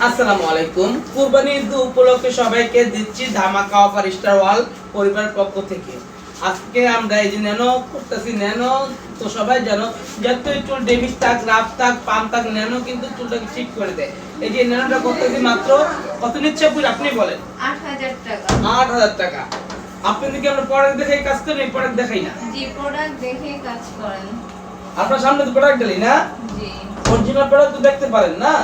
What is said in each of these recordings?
আসসালামু আলাইকুম। কুরবানি ঈদ উপলক্ষে সবাইকে দিচ্ছি ধামাকা অফার স্টার ওয়াল পরিবারের পক্ষ থেকে। আজকে আমরা এই যে ন্যানো করতেছি, ন্যানো তো সবাই জানো যতই চুল ডেমিজ থাক, রাফ থাক, পাম থাক, ন্যানো কিন্তু চুলটাকে ঠিক করে দেয়। এই যে ন্যানোটা করতেছি মাত্র কত নিচ্ছে আপনি বলেন? ৮,০০০ টাকা। ৮,০০০ টাকা। আপনি কি আমরা প্রোডাক্ট দেখে কাজ করেন? প্রোডাক্ট দেখাই না। জি, প্রোডাক্ট দেখে কাজ করেন। আপনার সামনে তো প্রোডাক্ট দিলি না? জি। অরিজিনাল প্রোডাক্ট তো দেখতে পারেন না?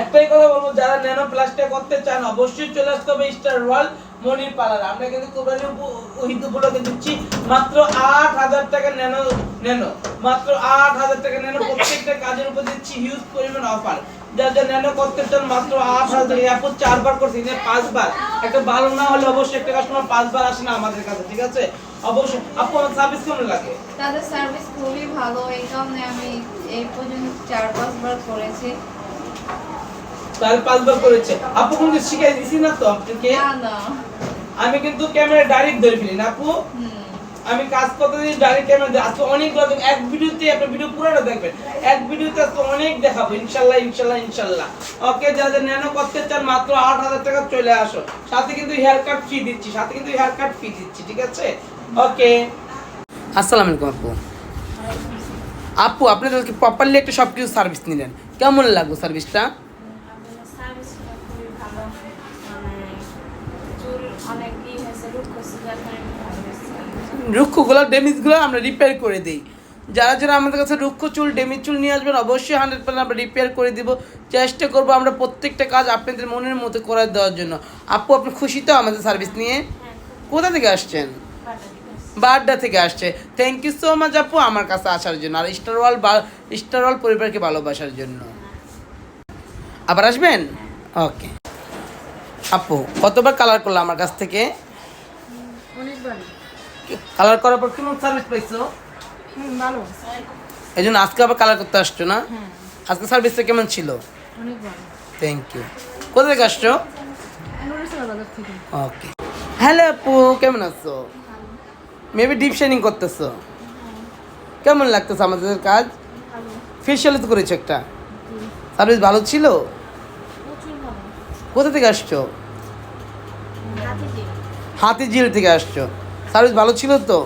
একটাই কথা বলবো, যারা ন্যানো প্লাসটা করতে চান অবশ্যই চলে আসতে হবে স্টার ওয়াল মনির পার্লার। আমরা কিন্তু কোরবানি ঈদ উপলক্ষে দিচ্ছি মাত্র ৮,০০০ টাকা ন্যানো মাত্র ৮,০০০ টাকা ন্যানো। প্রত্যেকটা কাজের উপর দিচ্ছি হিউজ পরিমাণ অফার। যারা ন্যানো করতে চান মাত্র ৮,০০০ টাকা। আপু ৪ বার করছি, ৫ বার। একটা ভালো না হলে অবশ্যই একটা কাস্টমার ৫ বার আসে না আমাদের কাছে, ঠিক আছে? অবশ্যই আপু আমার সার্ভিস কেমন লাগে? তাদের সার্ভিস খুবই ভালো, এই কারণে আমি এই পর্যন্ত ৪-৫ বার করেছি। তার ৫ বার করেছে। আপু কিন্তু শিখাই দিছি না তো আপনাকে? না। আমি কিন্তু ক্যামেরা ডাইরেক্ট ধরে ফেলি না আপু। আমি কাজ করতে দিই ডাইরেক্ট ক্যামেরা। আজকে অনেক এক ভিডিওতে আপনার ভিডিও পুরোটা দেখবেন। এক ভিডিওতে আজকে অনেক দেখাবো ইনশাআল্লাহ। ওকে, যারা ন্যানো করতে চান মাত্র ৮,০০০ টাকা চলে আসো। সাথে কিন্তু হেয়ার কাট ফ্রি দিচ্ছি, ঠিক আছে? ওকে। আসসালামু আলাইকুম আপু। আপু আপনি তো প্রপারলি একটা সবকিছু সার্ভিস নিলেন, কেমন লাগলো সার্ভিসটা? রুক্ষগুলো ড্যামেজগুলো আমরা রিপেয়ার করে দিই। যারা যারা আমাদের কাছে রুক্ষ চুল ড্যামেজ চুল নিয়ে আসবেন অবশ্যই 100% আমরা রিপেয়ার করে দিব। চেষ্টা করবো আমরা প্রত্যেকটা কাজ আপনাদের মনের মতো করে দেওয়ার জন্য। আপু আপনি খুশি তো আমাদের সার্ভিস নিয়ে? কোথা থেকে আসছেন? বাড্ডা থেকে আসছে। থ্যাংক ইউ সো মাচ আপু আমার কাছে আসার জন্য আর স্টার ওয়াল পরিবারকে ভালোবাসার জন্য। আবার আসবেন? ওকে আপু, কতবার কালার করলো আমার কাছ থেকে? কালার করার পর কেমন সার্ভিস পাইছো? ভালো। এই জন্য আজকে আবার কালার করতে আসছো না? আজকে সার্ভিসটা কেমন ছিল? অনেক ভালো। Thank you. কোথা থেকে আসছো? ওকে। হ্যালো আপু, কেমন আছো? মেবি ডিপ শাইনিং করতেছো। কেমন লাগতেছে আমাদের কাজ? ফেশিয়াল তো করেছো একটা। সার্ভিস ভালো ছিল? কোথা থেকে আসছো? হাতিঝিল থেকে আসছো। সার্ভিস ভালো ছিল তো?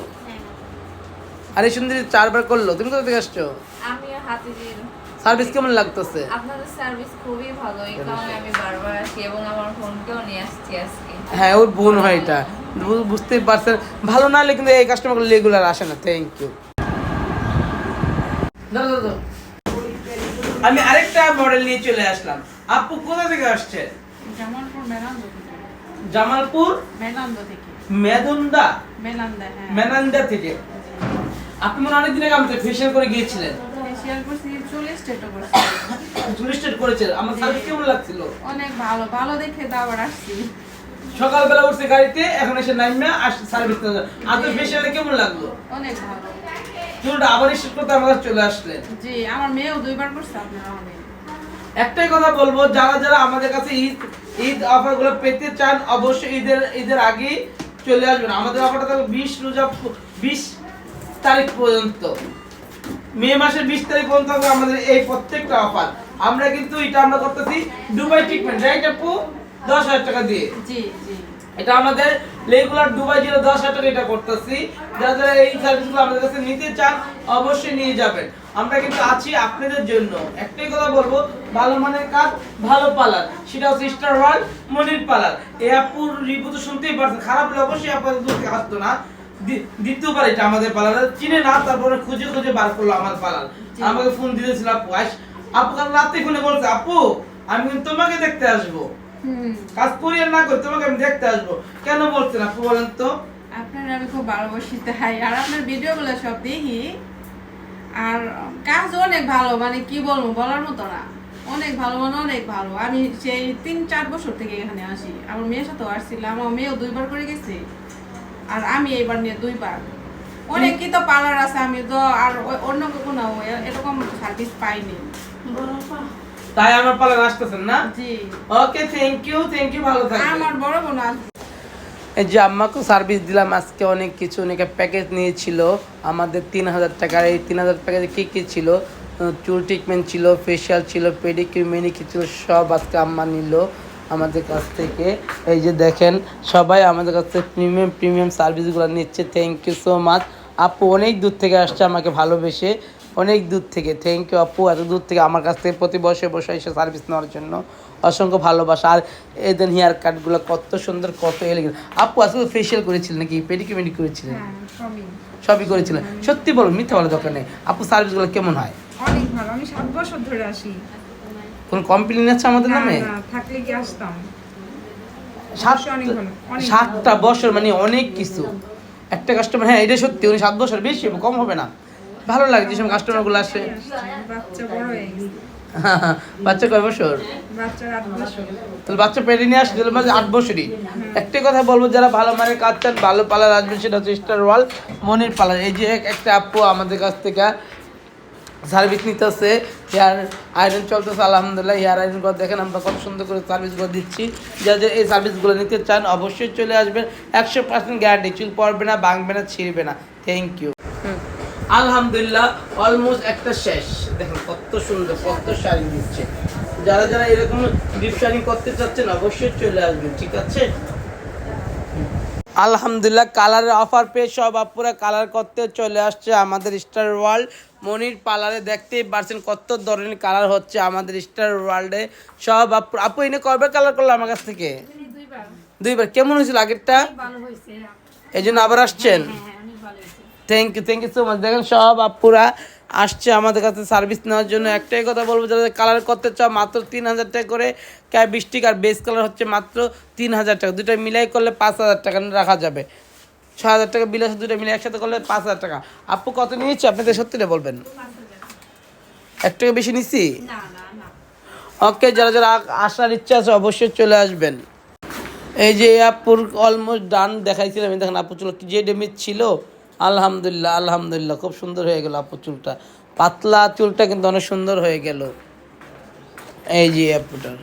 আরে সুন্দরী 4 বার করলো। তুমি কোথা থেকে আসছো? আমিও হাতিঝিল। সার্ভিস কেমন লাগতেছে? আপনাদের সার্ভিস খুবই ভালো, এই কারণে আমি বারবার আসি এবং আমার ফোনকেও নিয়ে আসছি আজকে। হ্যাঁ, ওর বোন হয় এটা, বুঝতেই পারছেন। ভালো না হলে কিন্তু এই কাস্টমার রেগুলার আসে না। Thank you. আমি আরেকটা মডেল নিয়ে চলে আসলাম। আপু কোথা থেকে আসছে? জামালপুর মেনান্দা থেকে। জামালপুর মেনান্দা থেকে। মেদুন্দা মেনান্দা, হ্যাঁ। মেনান্দা থেকে। আপনি মনে অনেকদিন আগে আমাদের ফেশিয়াল করে গিয়েছিলেন। ফেশিয়াল করছি, চুল স্ট্রেটও করছি। চুল স্ট্রেট করেছেন। আমার সার্ভিস কেমন লাগছিল? অনেক ভালো, ভালো দেখে তো আবার আসছি। সকালবেলা উঠছে গাড়িতে, এখন এসে নাইমা আসছে সার্ভিস। আপনার ফেশিয়ালে কেমন লাগলো? অনেক ভালো। চুলটা আবার স্ট্রেট করতে আমার কাছে চলে আসলেন। জি, আমার মেয়েও 2 বার করছে আপনারা অনেক। একটাই কথা বলবো, যারা যারা আমাদের কাছে ঈদ অফার গুলো পেতে চান অবশ্যই ঈদের আগে চলে আসবেন। আমাদের অফারটা থাকবে 20 তারিখ পর্যন্ত। মে মাসের 20 তারিখ পর্যন্ত থাকবে আমাদের এই প্রত্যেকটা অফার। আমরা কিন্তু এটা আমরা করতেছি দুবাই ট্রিটমেন্ট, রাইট আপু? 10,000 টাকা দিয়ে। জি জি। এটা আমাদের রেগুলার দুবাই জিরো 10,000 টাকা এটা করতেছি। যারা যারা এই সার্ভিসগুলো আমাদের কাছে নিতে চান অবশ্যই নিয়ে যাবেন। আমরা কিন্তু আছি আপনাদের জন্য। একটাই কথা বলবো, ভালো মানের কাজ, ভালো পার্লার, সেটা হচ্ছে স্টার ওয়াল মনির পার্লার। এই আপুর রিভিউ তো শুনতেই পারছেন, খারাপ হলে অবশ্যই আপনাদের দূর থেকে আসতো না। দ্বিতীয়বার এটা আমাদের পার্লার চিনে না, তারপরে খুঁজে খুঁজে বার করলো আমার পার্লার। আমাকে ফোন দিয়েছিল আপু, আপু কাল রাতে ফোনে বলছে আপু আমি কিন্তু তোমাকে দেখতে আসবো। কাজ করি আর না করি তোমাকে আমি দেখতে আসবো। কেন বলছেন আপু বলেন তো? আপনার আমি খুব ভালোবাসি তাই, আর আপনার ভিডিওগুলো সব দেখি। আর কাজ অনেক ভালো, মানে কি বলবো, বলার মতো না। অনেক ভালো, মানে অনেক ভালো। আমি সেই 3-4 বছর থেকে এখানে আসি। আমার মেয়ের সাথেও আসছিলাম, আমার মেয়েও 2 বার করে গেছে। আর আমি এইবার নিয়ে 2 বার। অনেকই তো পার্লার আছে, আমি তো আর অন্য কোনো এরকম সার্ভিস পাইনি। তাই আমার পার্লার আসতেছেন না? জি। ওকে, থ্যাংক ইউ, ভালো থাকবেন। আমার বড় বোন আসবে। এই যে আম্মাকে সার্ভিস দিলাম আজকে অনেক কিছু, অনেকে প্যাকেজ নিয়েছিল আমাদের 3,000 টাকার। এই 3,000 প্যাকেজে কী কী ছিল চুল ট্রিটমেন্ট ছিল, ফেশিয়াল ছিল, পেডিকিউর ম্যানিকিউর ছিল, সব আজকে আম্মা নিল আমাদের কাছ থেকে। এই যে দেখেন সবাই আমাদের কাছ থেকে প্রিমিয়াম সার্ভিসগুলো নিচ্ছে। Thank you so much. আপু অনেক দূর থেকে আসছে আমাকে ভালোবেসে, অনেক দূর থেকে। থ্যাংক ইউ আপু, এত দূর থেকে আমার কাছ থেকে প্রতি বসে বসে এসে সার্ভিস নেওয়ার জন্য অসংখ্য ভালোবাসা। আর এদের হেয়ার কাটগুলো কত সুন্দর, কত এলিগেন্ট। আপু আজকে ফেশিয়াল করেছিলেন নাকি পেডিকিউর ম্যানিকিউর করেছিলেন? সবই করেছিলেন। সত্যি বলুন, মিথ্যা বলার দরকার নেই। আপু সার্ভিসগুলো কেমন হয়? অনেক ভালো। আমি 7 বছর ধরে আসি। কোনো কমপ্লেন আছে আমাদের নামে? না, থাকলে কি আসতাম? অনেক ভালো, অনেক 7টা বছর মানে অনেক কিছু। একটা কাস্টমার, হ্যাঁ এটা সত্যি, উনি 7 বছর, বেশি কম হবে না। ভালো লাগে যেসব কাস্টমারগুলো আসে। বাচ্চা বড় হয়ে গেছে। বাচ্চা কয় বছর? বাচ্চার 8 বছর। তাহলে বাচ্চা পেটে নিয়ে আসছে, তাহলে 8 বছরই। একটাই কথা বলবো, যারা ভালো মানের কাজ চান, ভালো পার্লার আসবেন, সেটা হচ্ছে স্টার ওয়াল মনির পার্লার। এই যে একটা আপু আমাদের কাছ থেকে সার্ভিস নিতেছে, হেয়ার আয়রন চলতেছে আলহামদুলিল্লাহ। হেয়ার আয়রন করে দেখেন আমরা কত সুন্দর করে সার্ভিসগুলো দিচ্ছি। যারা এই সার্ভিসগুলো নিতে চান অবশ্যই চলে আসবেন। 100% গ্যারান্টি, চুল পড়বে না, ভাঙবে না, ছিঁড়বে না। Thank you. আলহামদুলিল্লাহ অলমোস্ট একটা শেষ। দেখেন কত সুন্দর, কত শাড়ি দিচ্ছে। যারা যারা এরকম ডিপ শাড়ি করতে চাচ্ছেন অবশ্যই চলে আসবেন, ঠিক আছে? আলহামদুলিল্লাহ কালারের অফার পেয়ে সব আপুরা কালার করতে চলে আসছে আমাদের স্টার ওয়ার্ল্ড মনির পার্লারে। দেখতেই পারছেন কত ধরনের কালার হচ্ছে আমাদের স্টার ওয়ার্ল্ডে। সব আপু এনে কবে কালার করলো আমার কাছ থেকে? 2বার। কেমন হয়েছিল আগেরটা? এই জন্য আবার আসছেন? Thank you so much. দেখেন সব আপুরা আসছে আমাদের কাছে সার্ভিস নেওয়ার জন্য। একটাই কথা বলবো, যারা কালার করতে চাও মাত্র 3000 টাকা করে ক্যাবিস্টিক, আর বেস কালার হচ্ছে মাত্র 3000 টাকা। দুটো মিলাই করলে 5000 টাকা রাখা যাবে। 6000 টাকা বিল আছে, দুটো মিলে একসাথে করলে 5000 টাকা। আপু কত নিয়েছি আপনাদের সত্যিটা বলবেন? 1 টাকা বেশি নিছি? ওকে, যারা যারা আসার ইচ্ছা আছে অবশ্যই চলে আসবেন। এই যে আপুর অলমোস্ট ডান দেখাইছিলাম, দেখেন আপু চুল যে ড্যামেজ ছিল আলহামদুলিল্লাহ, আলহামদুলিল্লাহ খুব সুন্দর হয়ে গেল আপু চুলটা। পাতলা চুলটা কিন্তু অনেক সুন্দর হয়ে গেল। এই যে আপুটার